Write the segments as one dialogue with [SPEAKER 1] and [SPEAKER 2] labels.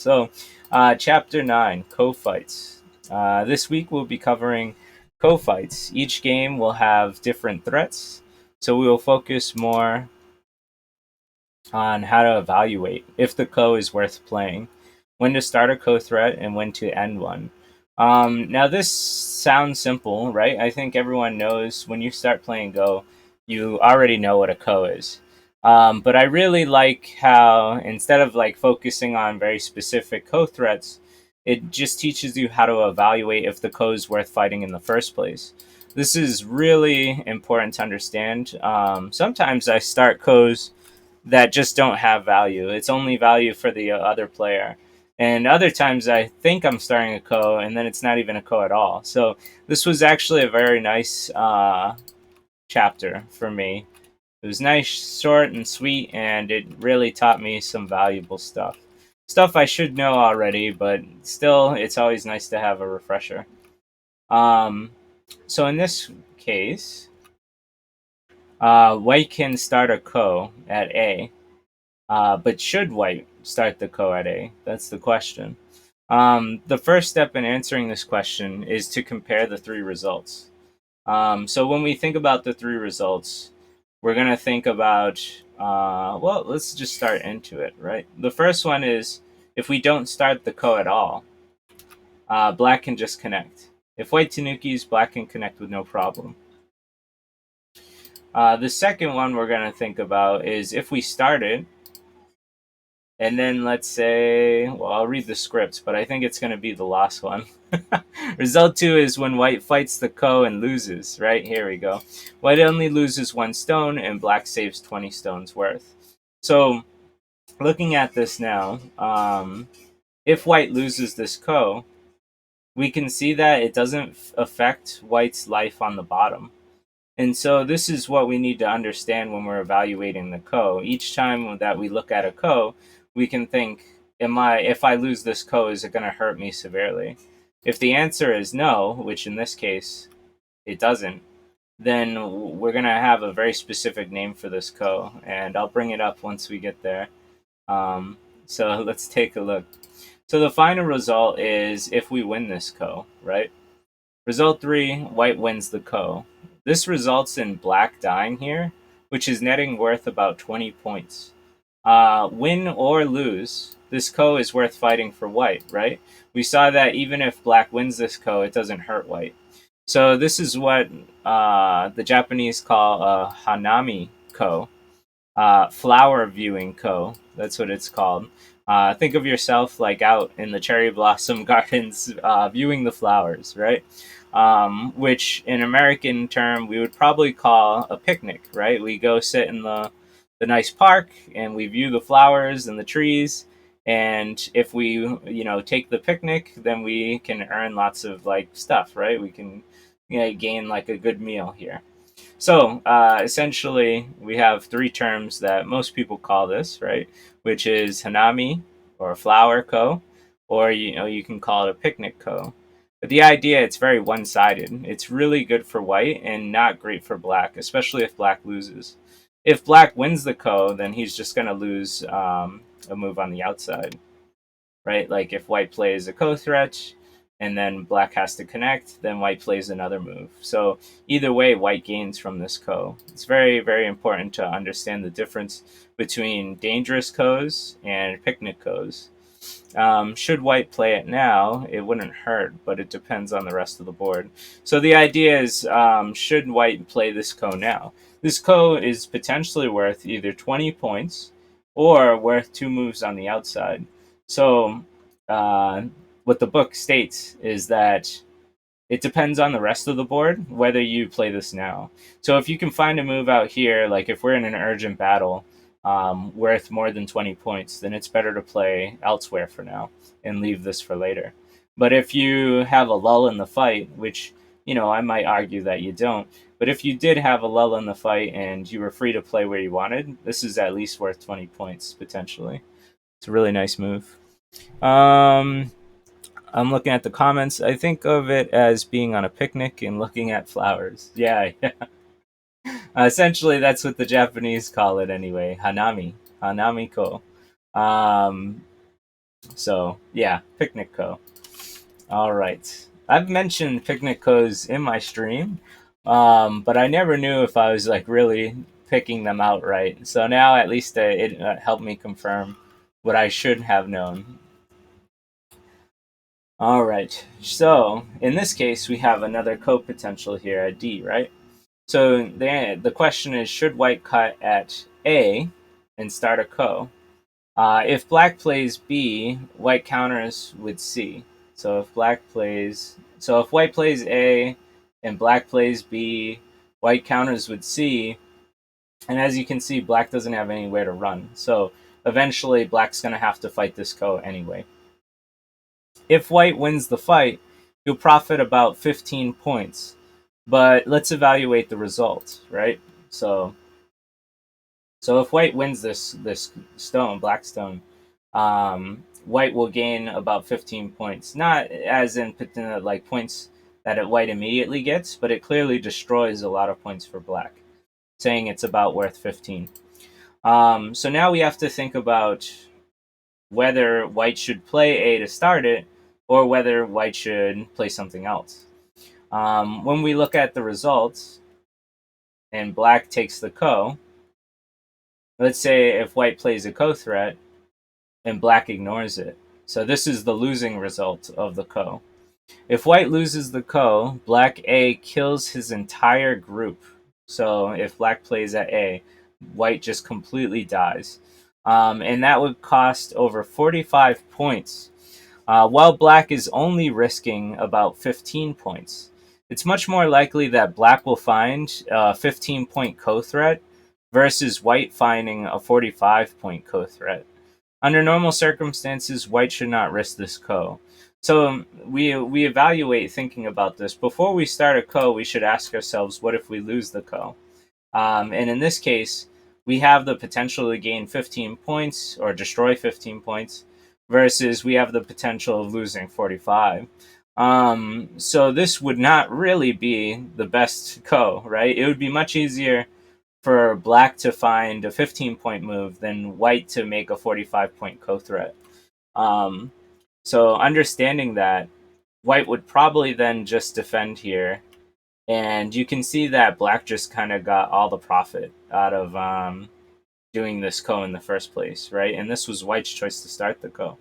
[SPEAKER 1] So, Chapter 9, Co-Fights. This week we'll be covering co-fights. Each game will have different threats, so we will focus more on how to evaluate if the co is worth playing, when to start a co-threat, and when to end one. Now, this sounds simple, right? I think everyone knows when you start playing Go, you already know what a co is. But I really like how instead of like focusing on very specific co threats, it just teaches you how to evaluate if the co is worth fighting in the first place. This is really important to understand. Sometimes I start co's that just don't have value. It's only value for the other player. And other times I think I'm starting a co, and then it's not even a co at all. So this was actually a very nice chapter for me. It was nice, short, and sweet, and it really taught me some valuable stuff. Stuff I should know already, but still, it's always nice to have a refresher. Um, so in this case, white can start a co at A. But should white start the co at A? That's the question. The first step in answering this question is to compare the three results. So when we think about the three results, we're going to think about, well, let's just start into it, right? The first one is if we don't start the co at all, black can just connect. If white tanukis, black can connect with no problem. The second one we're going to think about is if we start it, and then let's say, well, I'll read the script, but I think it's going to be the last one. Result 2 is when white fights the ko and loses, right? Here we go. White only loses 1 stone and black saves 20 stones worth. So, looking at this now, if white loses this ko, we can see that it doesn't affect white's life on the bottom. And so this is what we need to understand when we're evaluating the ko. Each time that we look at a ko, we can think, if I lose this ko, is it going to hurt me severely? If the answer is no, which in this case it doesn't, then we're going to have a very specific name for this ko, and I'll bring it up once we get there. So let's take a look. So the final result is if we win this ko, right? Result 3, white wins the ko. This results in black dying here, which is netting worth about 20 points. Win or lose, this ko is worth fighting for white, right? We saw that even if black wins this ko, it doesn't hurt white. So this is what the Japanese call a hanami ko, flower viewing ko. That's what it's called. Think of yourself like out in the cherry blossom gardens viewing the flowers, right? Which in American term we would probably call a picnic, right? We go sit in the nice park and we view the flowers and the trees. And if we, take the picnic, then we can earn lots of like stuff, right? We can gain like a good meal here. So essentially, we have three terms that most people call this, right? Which is hanami or flower ko, or you can call it a picnic ko. But the idea, it's very one-sided. It's really good for white and not great for black, especially if black loses. If black wins the ko, then he's just going to lose a move on the outside, right? Like if white plays a ko threat and then black has to connect, then white plays another move. So either way, white gains from this ko. It's very, very important to understand the difference between dangerous kos and picnic kos. Should white play it now, it wouldn't hurt, but it depends on the rest of the board. So the idea is, should white play this ko now? This ko is potentially worth either 20 points or worth 2 moves on the outside. So uh, what the book states is that it depends on the rest of the board whether you play this now. So if you can find a move out here, like if we're in an urgent battle worth more than 20 points, then it's better to play elsewhere for now and leave this for later. But if you have a lull in the fight, which, I might argue that you don't, but if you did have a lull in the fight and you were free to play where you wanted, this is at least worth 20 points potentially. It's a really nice move. Um, I'm looking at the comments. I think of it as being on a picnic and looking at flowers. Yeah, yeah. Essentially, that's what the Japanese call it anyway. Hanami. Hanami ko. Um, So yeah, picnic ko. All right. I've mentioned picnic kos in my stream, but I never knew if I was like really picking them out right. So now at least it helped me confirm what I should have known. All right. So in this case, we have another ko potential here at D, right? So the question is, should white cut at A and start a ko? If black plays B, white counters with C. So if white plays A and black plays B, white counters with C. And as you can see, black doesn't have anywhere to run. So eventually, black's going to have to fight this ko anyway. If white wins the fight, you'll profit about 15 points. But let's evaluate the result, right? So if white wins this stone, black stone, white will gain about 15 points. Not as in like points that white immediately gets, but it clearly destroys a lot of points for black, saying it's about worth 15. So now we have to think about whether white should play A to start it, or whether white should play something else. When we look at the results, and black takes the ko, let's say if white plays a ko threat, and black ignores it. So this is the losing result of the ko. If white loses the ko, black A kills his entire group. So if black plays at A, white just completely dies. And that would cost over 45 points, while black is only risking about 15 points. It's much more likely that black will find a 15-point ko threat versus white finding a 45-point ko threat. Under normal circumstances, white should not risk this ko. So we evaluate thinking about this. Before we start a ko, we should ask ourselves, what if we lose the ko? And in this case, we have the potential to gain 15 points or destroy 15 points, versus we have the potential of losing 45. So this would not really be the best ko, right? It would be much easier for black to find a 15-point move than white to make a 45-point ko threat. Um, so understanding that, white would probably then just defend here, and you can see that black just kind of got all the profit out of doing this ko in the first place, right? And this was white's choice to start the ko.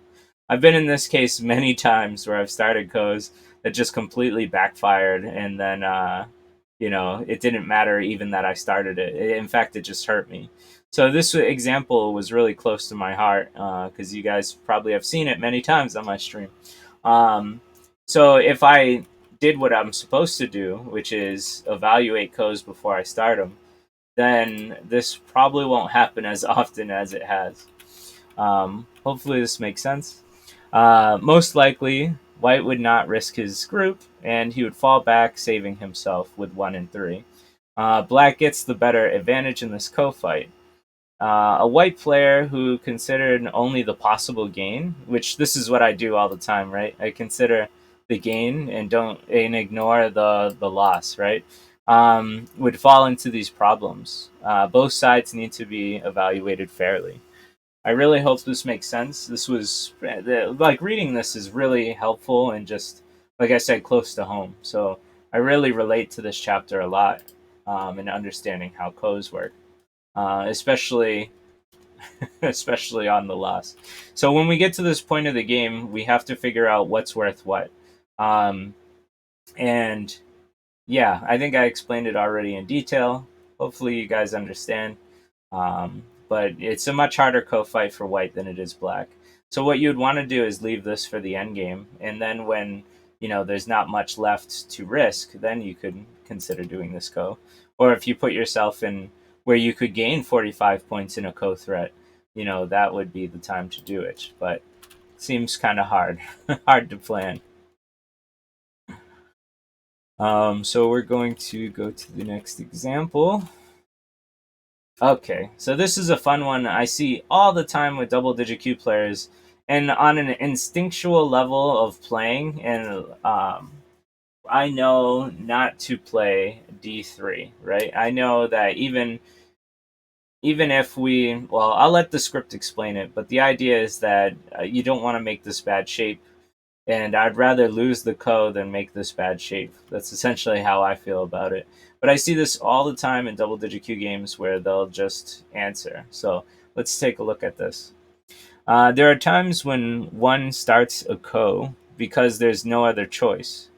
[SPEAKER 1] I've been in this case many times where I've started ko's that just completely backfired, and then it didn't matter even that I started it. In fact, it just hurt me. So this example was really close to my heart, because you guys probably have seen it many times on my stream. So if I did what I'm supposed to do, which is evaluate ko's before I start them, then this probably won't happen as often as it has. Hopefully this makes sense. Most likely, white would not risk his group, and he would fall back, saving himself with 1 and 3. Black gets the better advantage in this ko fight. A white player who considered only the possible gain, which this is what I do all the time, right? I consider the gain and ignore the loss, right? Would fall into these problems. Both sides need to be evaluated fairly. I really hope this makes sense. This was like reading this is really helpful and just like I said, close to home. So I really relate to this chapter a lot, in understanding how ko's work, especially especially on the loss. So when we get to this point of the game, we have to figure out what's worth what. Um, and yeah, I think I explained it already in detail. Hopefully, you guys understand. But it's a much harder ko fight for white than it is black. So what you'd want to do is leave this for the end game, and then when there's not much left to risk, then you could consider doing this ko. Or if you put yourself in where you could gain 45 points in a ko threat, that would be the time to do it. But it seems kind of hard, hard to plan. So we're going to go to the next example. Okay, so this is a fun one I see all the time with double-digit Q players, and on an instinctual level of playing, and I know not to play D3, right? I know that even even if well, I'll let the script explain it, but the idea is that you don't want to make this bad shape, and I'd rather lose the ko than make this bad shape. That's essentially how I feel about it. But I see this all the time in double digit Q games where they'll just answer. So let's take a look at this. There are times when one starts a ko because there's no other choice,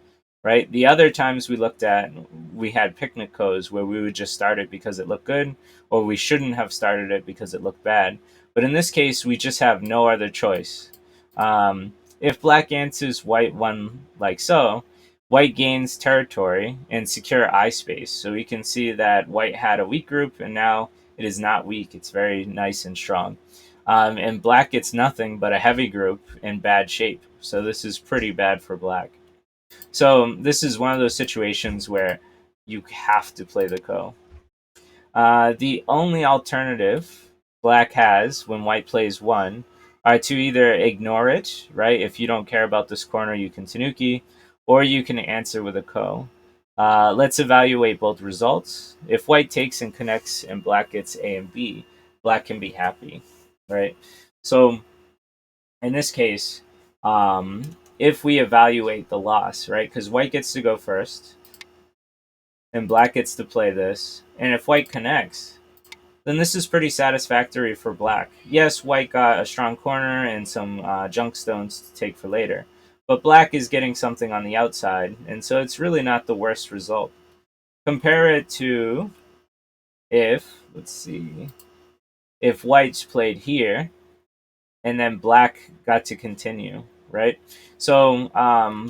[SPEAKER 1] right? The other times we looked at, we had picnic codes where we would just start it because it looked good, or we shouldn't have started it because it looked bad. But in this case, we just have no other choice. If black answers white one like so, white gains territory and secure eye space. So we can see that white had a weak group, and now it is not weak. It's very nice and strong. And black gets nothing but a heavy group in bad shape. So this is pretty bad for black. So this is one of those situations where you have to play the ko. The only alternative black has when white plays one are to either ignore it, right? If you don't care about this corner, you can tanuki, or you can answer with a ko. Let's evaluate both results. If white takes and connects and black gets A and B, black can be happy, right? So in this case, if we evaluate the loss, right? Because white gets to go first, and black gets to play this, and if white connects, then this is pretty satisfactory for black. Yes, white got a strong corner and some junk stones to take for later, but black is getting something on the outside, and so it's really not the worst result. Compare it to if, let's see, if white's played here, and then black got to continue, right? So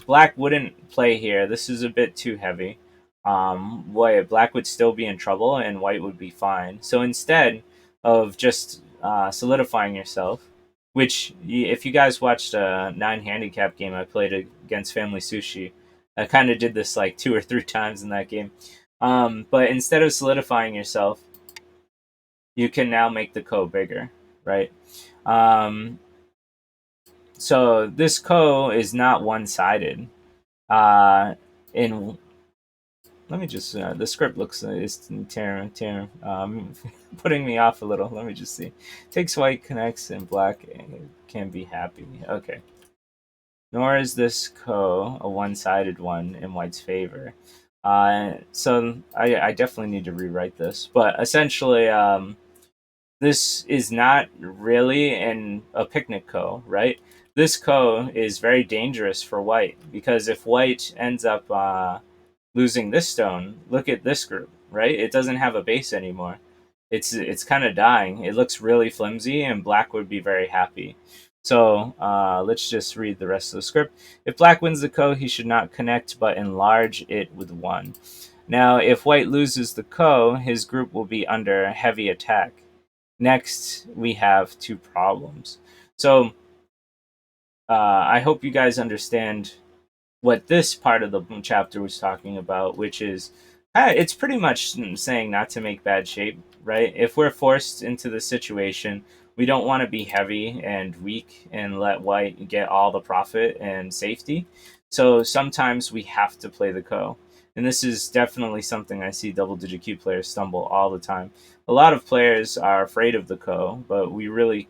[SPEAKER 1] black wouldn't play here. This is a bit too heavy. Black would still be in trouble, and white would be fine. So instead of just solidifying yourself, which if you guys watched a 9 handicap game I played against Family Sushi, I kind of did this like 2 or 3 times in that game. But instead of solidifying yourself, you can now make the ko bigger, right? Um, so this ko is not one-sided. In Let me just the script looks is tearing putting me off a little. Let me just see. Takes white, connects, and black can be happy. Okay. Nor is this ko a one-sided one in white's favor. So I definitely need to rewrite this, but essentially, this is not really a picnic ko, right? This ko is very dangerous for white because if white ends up losing this stone, look at this group, right? It doesn't have a base anymore. It's kind of dying. It looks really flimsy, and black would be very happy. So let's just read the rest of the script. If black wins the ko, he should not connect, but enlarge it with one. Now, if white loses the ko, his group will be under heavy attack. Next, we have two problems. So I hope you guys understand what this part of the chapter was talking about, which is it's pretty much saying not to make bad shape, right? If we're forced into the situation, we don't want to be heavy and weak and let white get all the profit and safety. So sometimes we have to play the ko. And this is definitely something I see double digit Q players stumble all the time. A lot of players are afraid of the ko, but we really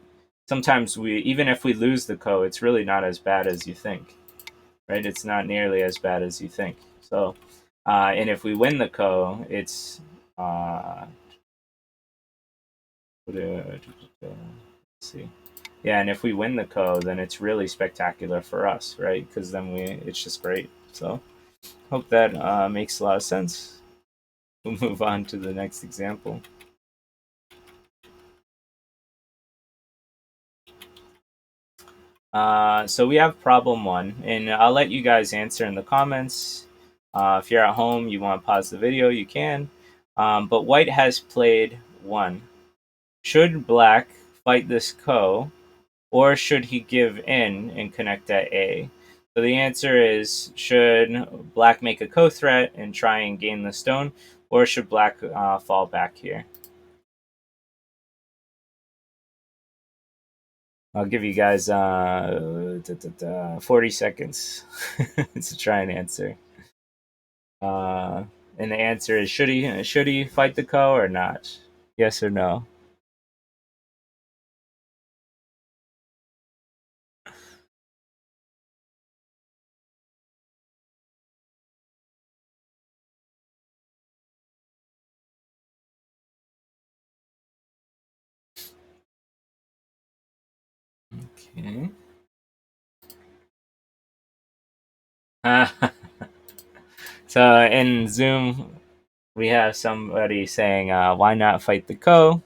[SPEAKER 1] sometimes we even if we lose the ko, it's really not as bad as you think, right? It's not nearly as bad as you think. So, and if we win the ko, it's let's see, yeah, and if we win the ko, then it's really spectacular for us, right? Because then it's just great. So, hope that makes a lot of sense. We'll move on to the next example. So we have problem one, and I'll let you guys answer in the comments. If you're at home, you want to pause the video, you can. But white has played one. Should black fight this ko, or should he give in and connect at A? So the answer is, should black make a ko threat and try and gain the stone, or should black fall back here? I'll give you guys 40 seconds to try and answer. And the answer is, should he fight the ko or not? Yes or no? Okay. So in Zoom, we have somebody saying, "Why not fight the co?"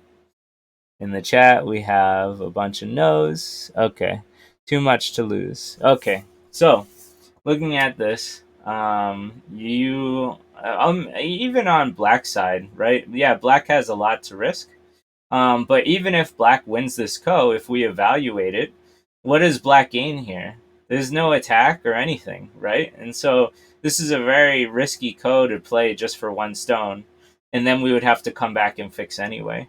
[SPEAKER 1] In the chat, we have a bunch of no's. Okay, too much to lose. Okay, so looking at this, you even on black side, right? Yeah, black has a lot to risk. But even if black wins this co, if we evaluate it, what does black gain here? There's no attack or anything, right? And so this is a very risky co to play just for one stone, and then we would have to come back and fix anyway.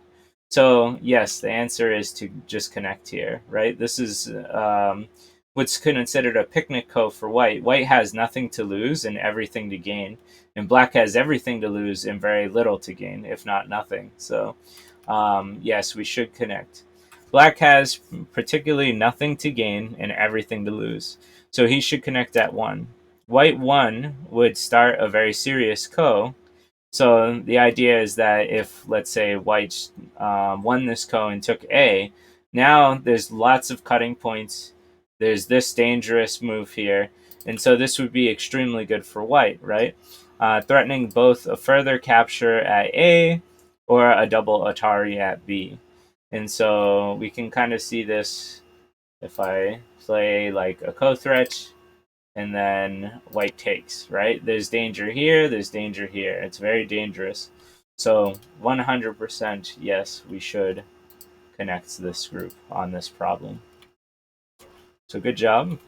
[SPEAKER 1] So yes, the answer is to just connect here, right? This is what's considered a picnic co for white. White has nothing to lose and everything to gain, and black has everything to lose and very little to gain, if not nothing. So yes, we should connect. Black has particularly nothing to gain and everything to lose, so he should connect at 1. White 1 would start a very serious co. So the idea is that if, let's say, white won this co and took A, now there's lots of cutting points. There's this dangerous move here. And so this would be extremely good for white, right? Threatening both a further capture at A or a double Atari at B. And so we can kind of see this if I play like a co-threat and then white takes, right? There's danger here, there's danger here. It's very dangerous. So 100% yes, we should connect this group on this problem. So good job.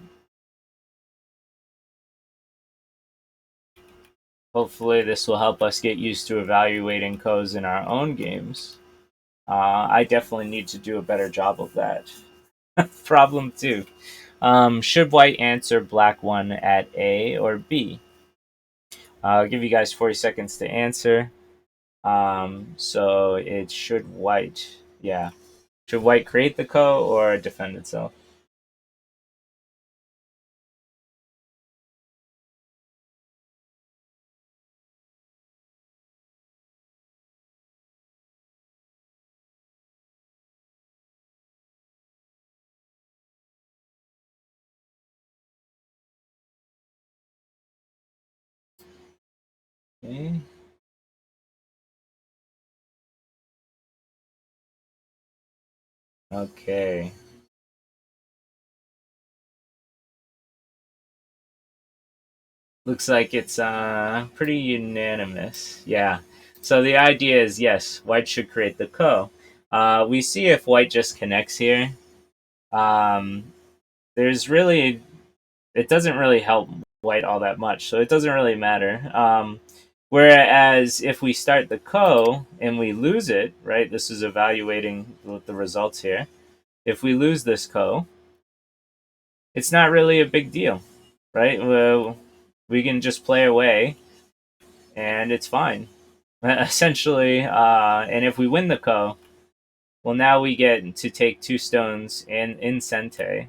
[SPEAKER 1] Hopefully this will help us get used to evaluating codes in our own games. I definitely need to do a better job of that. Problem 2. Should white answer black 1 at A or B? I'll give you guys 40 seconds to answer. So it should white, yeah. Should white create the co or defend itself? Okay. Okay. Looks like it's pretty unanimous. Yeah. So the idea is yes, white should create the co. We see if white just connects here. Um, there's really it doesn't really help white all that much, so it doesn't really matter. Whereas if we start the co and we lose it, right? This is evaluating the results here. If we lose this co, it's not really a big deal, right? Well, we can just play away, and it's fine, essentially. And if we win the co, well, now we get to take 2 stones in Sente.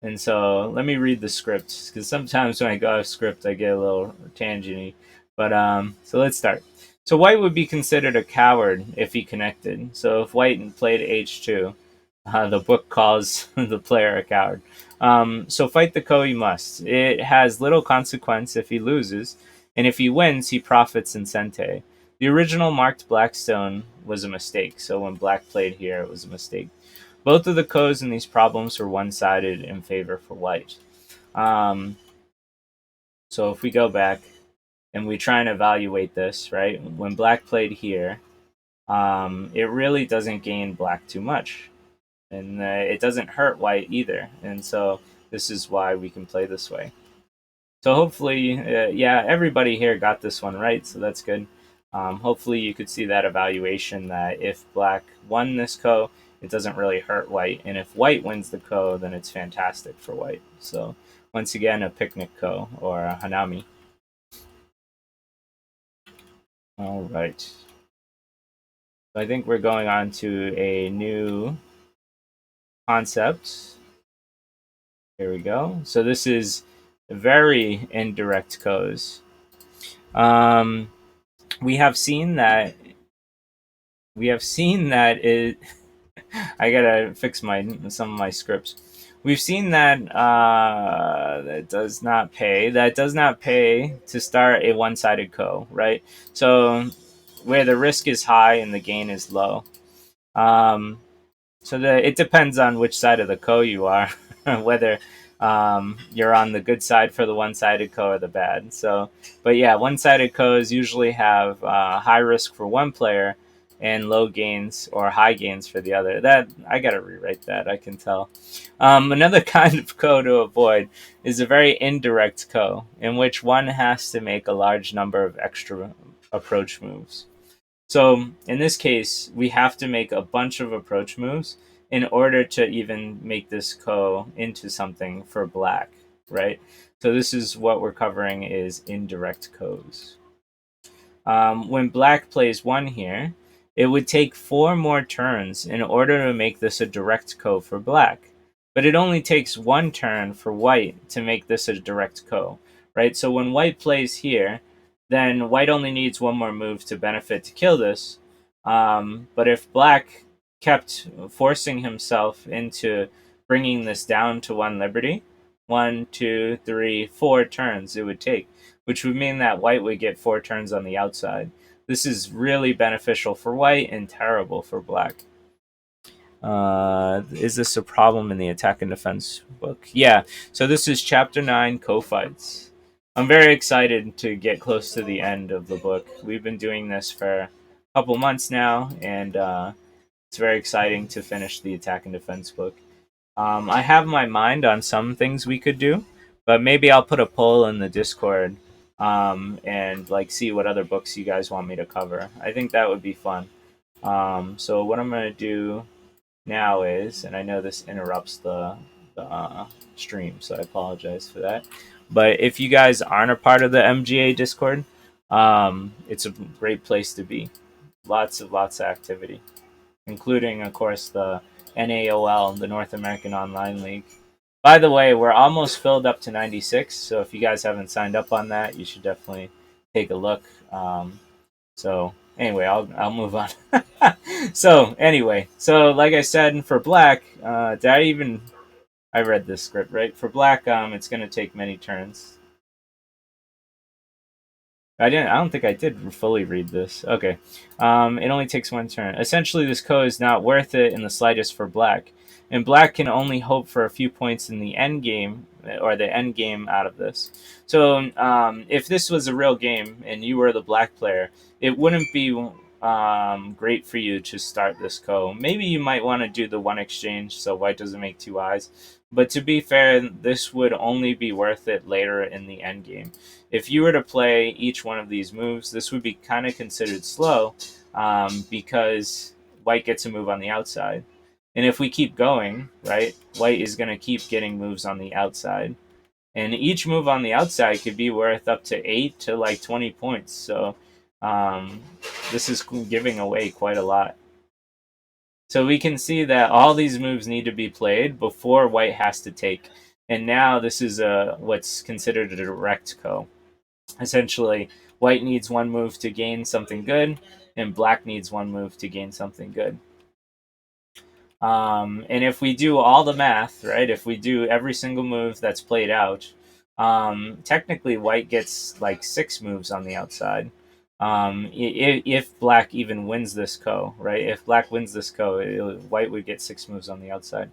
[SPEAKER 1] And so let me read the script because sometimes when I go off script, I get a little tangenty. But so let's start. So white would be considered a coward if he connected. So if white played H2, the book calls the player a coward. So fight the ko he must. It has little consequence if he loses, and if he wins, he profits in Sente. The original marked Blackstone was a mistake, so when black played here, it was a mistake. Both of the codes in these problems were one-sided in favor for white. Um, so if we go back and we try and evaluate this, right? When black played here, it really doesn't gain black too much. And it doesn't hurt white either. And so this is why we can play this way. So hopefully, yeah, everybody here got this one right, so that's good. Hopefully you could see that evaluation that if black won this ko, it doesn't really hurt white, and if white wins the ko, then it's fantastic for white. So once again, a picnic ko or a hanami. All right. So I think we're going on to a new concept. Here we go. So this is very indirect kos. Um, we have seen that it I gotta fix some of my scripts. We've seen that that does not pay. That does not pay to start a one-sided co, right? So where the risk is high and the gain is low. Um, it depends on which side of the co you are, whether you're on the good side for the one-sided co or the bad. So, but yeah, one-sided co's usually have high risk for one player and low gains or high gains for the other. That I gotta rewrite that. I can tell. Another kind of co to avoid is a very indirect co, in which one has to make a large number of extra approach moves. So in this case, we have to make a bunch of approach moves in order to even make this ko into something for black, right? So this is what we're covering is indirect kos. When black plays one here, it would take 4 more turns in order to make this a direct ko for black. But it only takes 1 turn for white to make this a direct ko, right? So when white plays here, then white only needs 1 more move to benefit to kill this. But if black kept forcing himself into bringing this down to 1 liberty, 1, 2, 3, 4 turns it would take, which would mean that white would get 4 turns on the outside. This is really beneficial for white and terrible for black. Is this a problem in the attack and defense book? Yeah. So this is chapter 9, co-fights. I'm very excited to get close to the end of the book. We've been doing this for a couple months now, and it's very exciting to finish the attack and defense book. I have my mind on some things we could do, but maybe I'll put a poll in the Discord and like see what other books you guys want me to cover. I think that would be fun. So what I'm gonna do now is, and I know this interrupts the stream, so I apologize for that. But if you guys aren't a part of the MGA Discord, it's a great place to be. Lots of activity, including, of course, the NAOL, the North American Online League. By the way, we're almost filled up to 96, so if you guys haven't signed up on that, you should definitely take a look. So anyway, I'll move on. So anyway, so like I said, for black, I read this script right? For black, it's going to take many turns. I didn't. I don't think I did fully read this. Okay. It only takes 1 turn. Essentially, this code is not worth it in the slightest for black, and black can only hope for a few points in the end game or the end game out of this. So, if this was a real game and you were the black player, it wouldn't be great for you to start this co. Maybe you might want to do the 1 exchange so white doesn't make 2 eyes. But to be fair, this would only be worth it later in the end game. If you were to play each one of these moves, this would be kind of considered slow because white gets a move on the outside. And if we keep going, right, white is going to keep getting moves on the outside. And each move on the outside could be worth up to 8 to like 20 points. So um, this is giving away quite a lot. So we can see that all these moves need to be played before white has to take. And now this is what's considered a direct co. Essentially, white needs 1 move to gain something good, and black needs 1 move to gain something good. And if we do all the math, right, if we do every single move that's played out, technically white gets like 6 moves on the outside. If black even wins this co, right? If black wins this co, white would get 6 moves on the outside.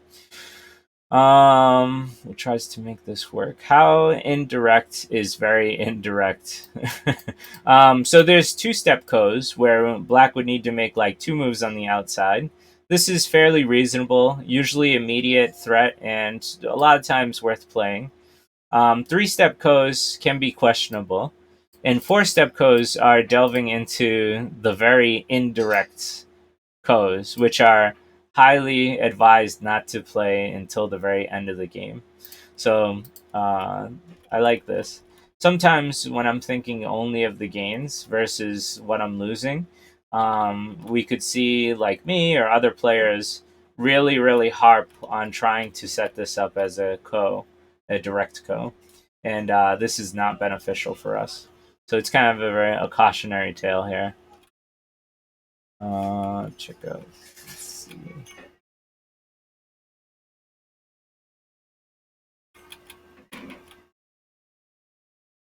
[SPEAKER 1] It tries to make this work. How indirect is very indirect. So there's 2-step co's where black would need to make like 2 moves on the outside. This is fairly reasonable, usually immediate threat, and a lot of times worth playing. 3-step co's can be questionable, and 4-step co's are delving into the very indirect co's, which are highly advised not to play until the very end of the game. So I like this. Sometimes when I'm thinking only of the gains versus what I'm losing, we could see like me or other players really harp on trying to set this up as a co, a direct co, and this is not beneficial for us. So it's kind of a cautionary tale here. Check out. Let's see.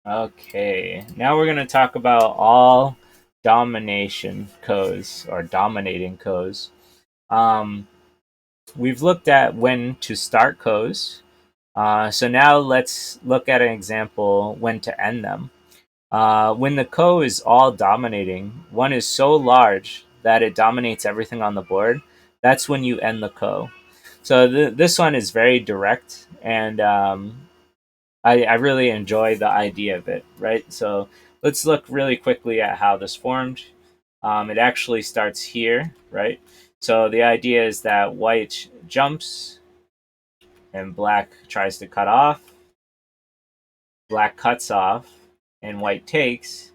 [SPEAKER 1] Okay, now we're going to talk about all domination codes or dominating codes. Um, we've looked at when to start codes. So now let's look at an example when to end them. When the ko is all dominating, one is so large that it dominates everything on the board. That's when you end the ko. So this one is very direct, and I really enjoy the idea of it, right? So let's look really quickly at how this formed. It actually starts here, right? So the idea is that white jumps and black tries to cut off, black cuts off, and white takes,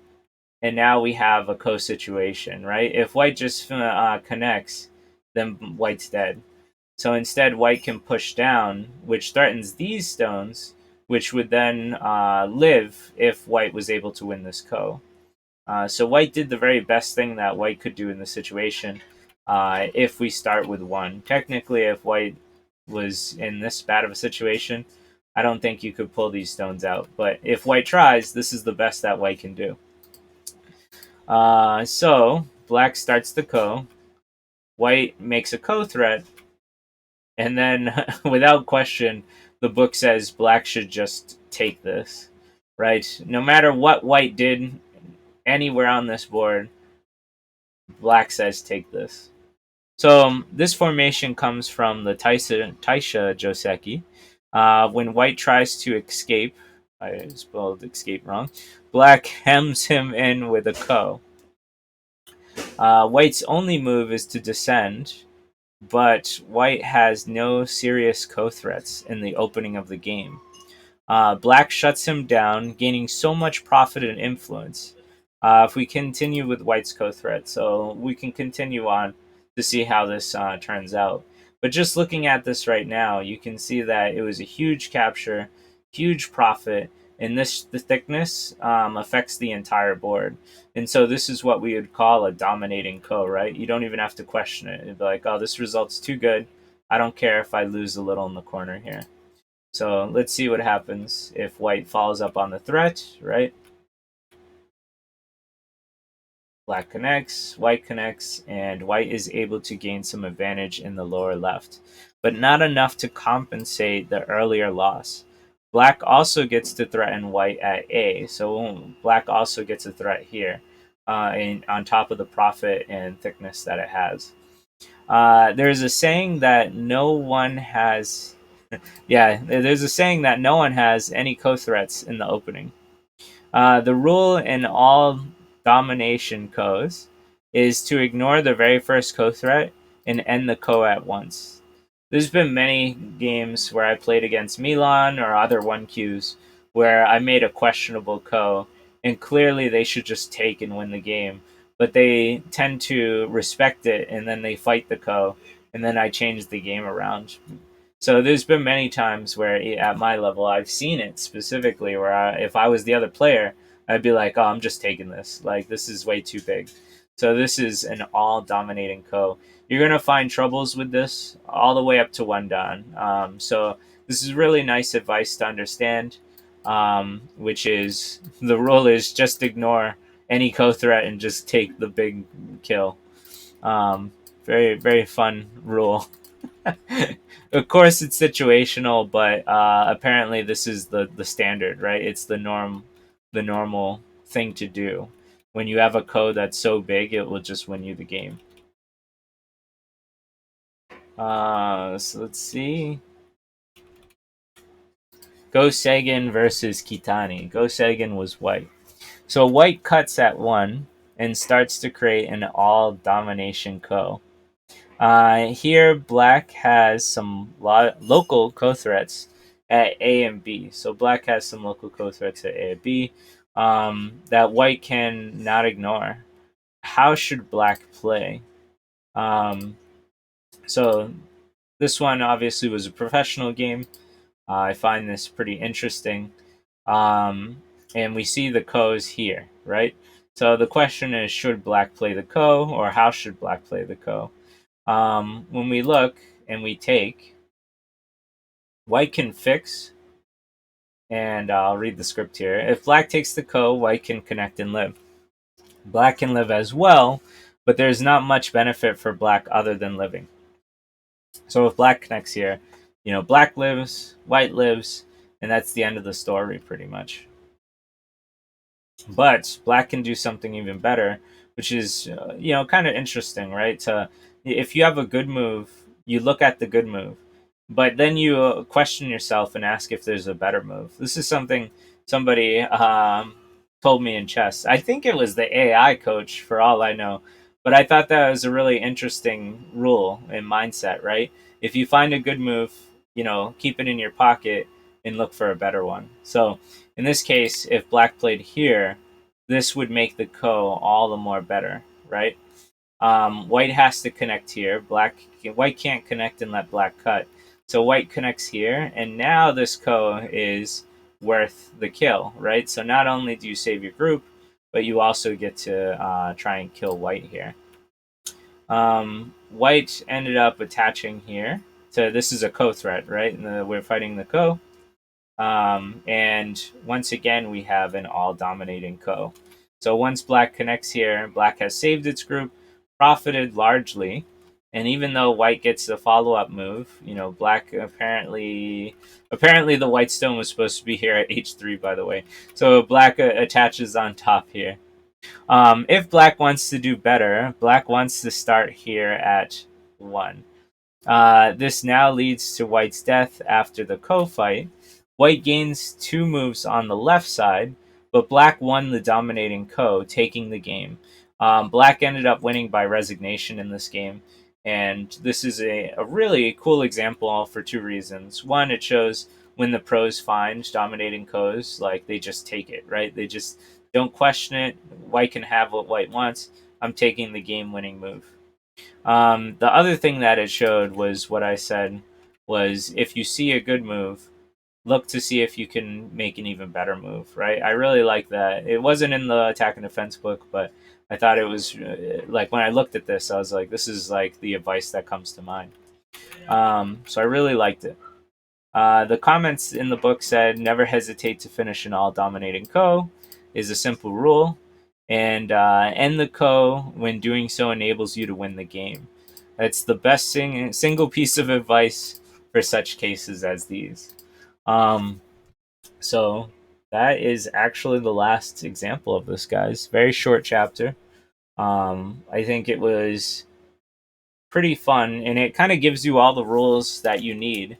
[SPEAKER 1] and now we have a co-situation, right? If white just connects, then white's dead. So instead, white can push down, which threatens these stones, which would then live if white was able to win this ko. So white did the very best thing that white could do in the situation. If we start with one, technically, if white was in this bad of a situation, I don't think you could pull these stones out. But if white tries, this is the best that white can do. So black starts the ko. White makes a ko threat, and then without question, the book says black should just take this, right? No matter what white did anywhere on this board, black says take this. So this formation comes from the Taisha Joseki. When white tries to escape, I spelled escape wrong, black hems him in with a ko. White's only move is to descend, but white has no serious co-threats in the opening of the game. Black shuts him down, gaining so much profit and influence. If we continue with White's co-threat, so we can continue on to see how this turns out. But just looking at this right now, you can see that it was a huge capture, huge profit, and the thickness affects the entire board. And so this is what we would call a dominating ko, right? You don't even have to question it. It'd be like, oh, this result's too good. I don't care if I lose a little in the corner here. So let's see what happens if white follows up on the threat, right? Black connects, and white is able to gain some advantage in the lower left, but not enough to compensate the earlier loss. Black also gets to threaten white at A, so black also gets a threat here, on top of the profit and thickness that it has. There's a saying that no one has yeah, there's a saying that no one has any co-threats in the opening. The rule in all domination codes is to ignore the very first co-threat and end the ko at once. There's been many games where I played against Milan or other 1Qs where I made a questionable ko, and clearly they should just take and win the game. But they tend to respect it, and then they fight the ko, and then I change the game around. So there's been many times where at my level I've seen it specifically where if I was the other player, I'd be like, "Oh, I'm just taking this. Like this is way too big." So this is an all dominating ko. You're gonna find troubles with this all the way up to one dan. So this is really nice advice to understand, which is the rule is just ignore any ko threat and just take the big kill. Very very fun rule. Of course, it's situational, but apparently this is the standard, right? It's the normal thing to do. When you have a code that's so big, it will just win you the game. So let's see. Go Sagan versus Kitani. Go Sagan was white. So white cuts at one and starts to create an all domination ko. Here, black has some local co-threats at A and B. So black has some local co-threats at A and B that white can not ignore. How should black play? Um, so this one obviously was a professional game. I find this pretty interesting. Um, and we see the ko's here, right? So the question is, should black play the ko, or how should black play the ko? When we look and we take, white can fix, And I'll read the script here. If black takes the ko, white can connect and live. Black can live as well, but there's not much benefit for black other than living. So if black connects here, black lives, white lives, and that's the end of the story pretty much. But black can do something even better, which is kind of interesting, right? If you have a good move, you look at the good move, but then you question yourself and ask if there's a better move. This is something somebody told me in chess. I think it was the AI coach, for all I know, but I thought that was a really interesting rule and mindset, right? If you find a good move, keep it in your pocket and look for a better one. So in this case, if black played here, this would make the ko all the more better, right? White has to connect here. White can't connect and let black cut. So white connects here, and now this ko is worth the kill, right? So not only do you save your group, but you also get to try and kill white here. White ended up attaching here. So this is a ko threat, right? And we're fighting the ko. And once again, we have an all-dominating ko. So once black connects here, black has saved its group, profited largely, and even though white gets the follow-up move, black apparently the white stone was supposed to be here at h3, by the way. So black attaches on top here. If black wants to do better, black wants to start here at 1. This now leads to white's death after the ko fight. White gains 2 moves on the left side, but black won the dominating ko, taking the game. Black ended up winning by resignation in this game, and this is a really cool example for 2 reasons. One, it shows when the pros find dominating kos, like they just take it, right? They just don't question it. White can have what white wants. I'm taking the game-winning move. The other thing that it showed was what I said was if you see a good move, look to see if you can make an even better move, right? I really like that. It wasn't in the attack and defense book, but I thought it was like when I looked at this, I was like, this is like the advice that comes to mind. So I really liked it. The comments in the book said, never hesitate to finish an all dominating ko is a simple rule, and end the ko when doing so enables you to win the game. That's the best single piece of advice for such cases as these. So that is actually the last example of this, guys. Very short chapter. I think it was pretty fun, and it kind of gives you all the rules that you need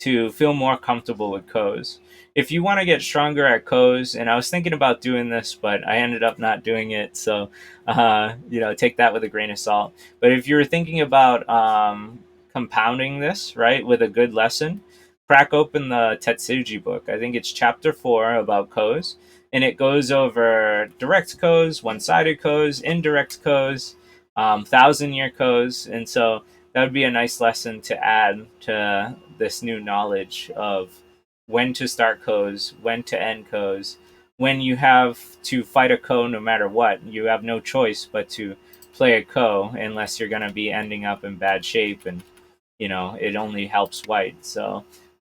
[SPEAKER 1] to feel more comfortable with Ko's. If you want to get stronger at Ko's, and I was thinking about doing this, but I ended up not doing it, so take that with a grain of salt. But if you're thinking about compounding this, right, with a good lesson, crack open the Tetsuji book. I think it's chapter 4 about Ko's, and it goes over direct Ko's, one-sided Ko's, indirect Ko's, 1,000-year Ko's, and so that would be a nice lesson to add to this new knowledge of when to start Ko's, when to end Ko's, when you have to fight a ko no matter what. You have no choice but to play a ko unless you're going to be ending up in bad shape, and it only helps white. So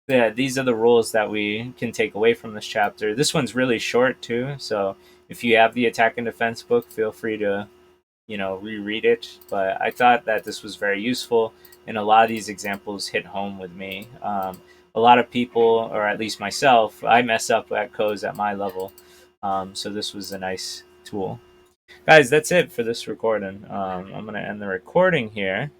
[SPEAKER 1] yeah, these are the rules that we can take away from this chapter. This one's really short too, so if you have the attack and defense book, feel free to reread it. But I thought that this was very useful, and a lot of these examples hit home with me. A lot of people, or at least myself, I mess up at codes at my level. So this was a nice tool. Guys, that's it for this recording. I'm going to end the recording here.